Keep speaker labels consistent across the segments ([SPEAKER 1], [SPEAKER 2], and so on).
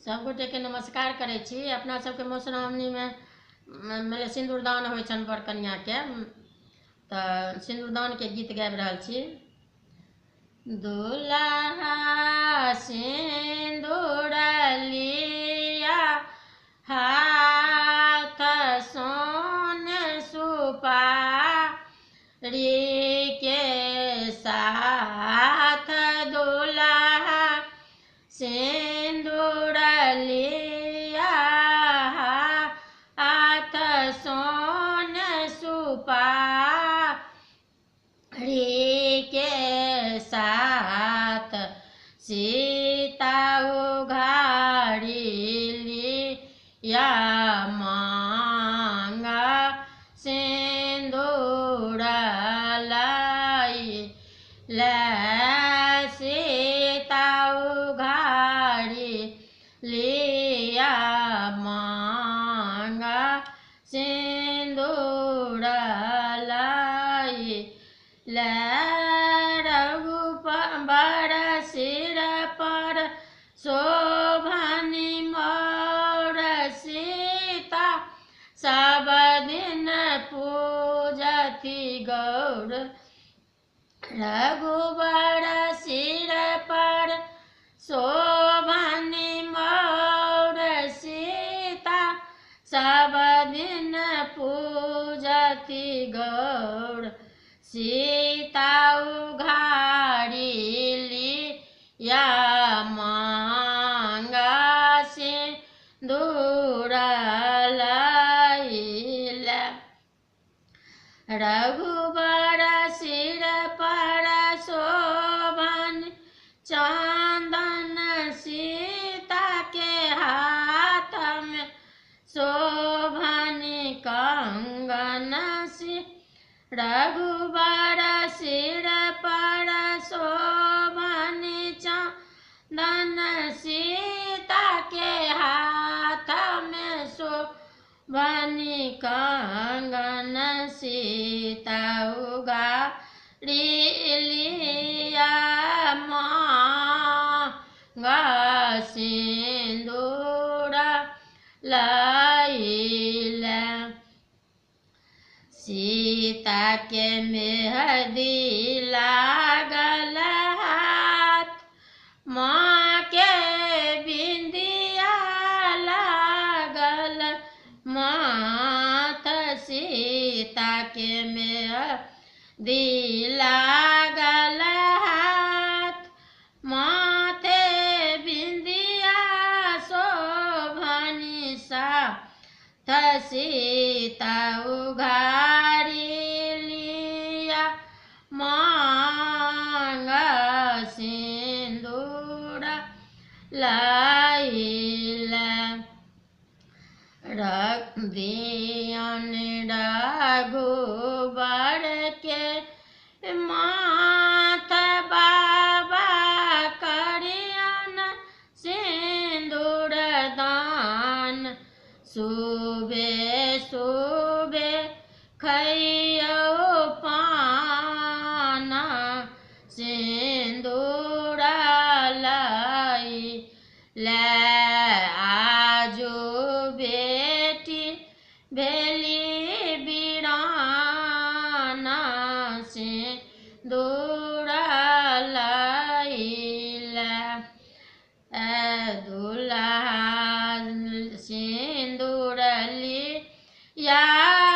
[SPEAKER 1] सबगोटे के नमस्कार करै छी। अपना सबके मधुश्रावणी में सिंदूरदान होइ छनि बर कन्या के, तऽ सिंदूरदान के गीत गाबि रहल छी। दुल्हा सिंदूर लिया हाथ सोन सुपारी के साथ, दुल्हा सिंदूर लिया हाथ सोन सुपारी के साथ, सीता उघाड़ी लिया मांगा सिंदूर लाई ले, सीता उघाड़ी लिया मांगा सिंदूर लाई ले, रघुबर सिर पर शोभनि मोर, सीता सब दिन पूजति गौर। रघुबर सिर पर शोभनि मोर, सीता सब दिन पूजति गौर। सीता उघाड़ी लिया मांगा सिंदूर लाई ले, रघुबर सिर पर शोभनि चंदन, सीता के हाथ में शोभनि कंगन। रघुबर सिर पर शोभनि चंदन, सीता के हाथ में शोभनि कंगन। सीता उघाड़ी लिया मांगा सिंदूर लाई ले, सीता के मेहंदी लागल हाथ, माँ के बिंदिया लागल माथ। सीता के मेहंदी लागल हाथ, माथे बिंदिया शोभनि साथ, सीता उघाड़ी लिया मांगा सिंदूर लाई ले, दियन रघुबर के माथ बाबा करियन सिंदूर दान। सुबे सुबे खइयो पान, सिंदूर लाई ले, आजो बेटी भेली बिराना, सिंदूर लाई ले, दुल्हा सिंदूर लिया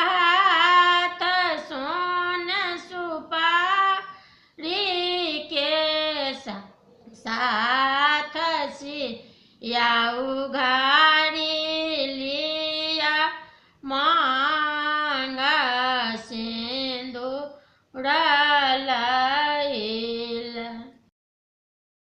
[SPEAKER 1] हाथ सोन सुपारी के साथ, सिया उघाड़ी लिया मांगा सिंदूर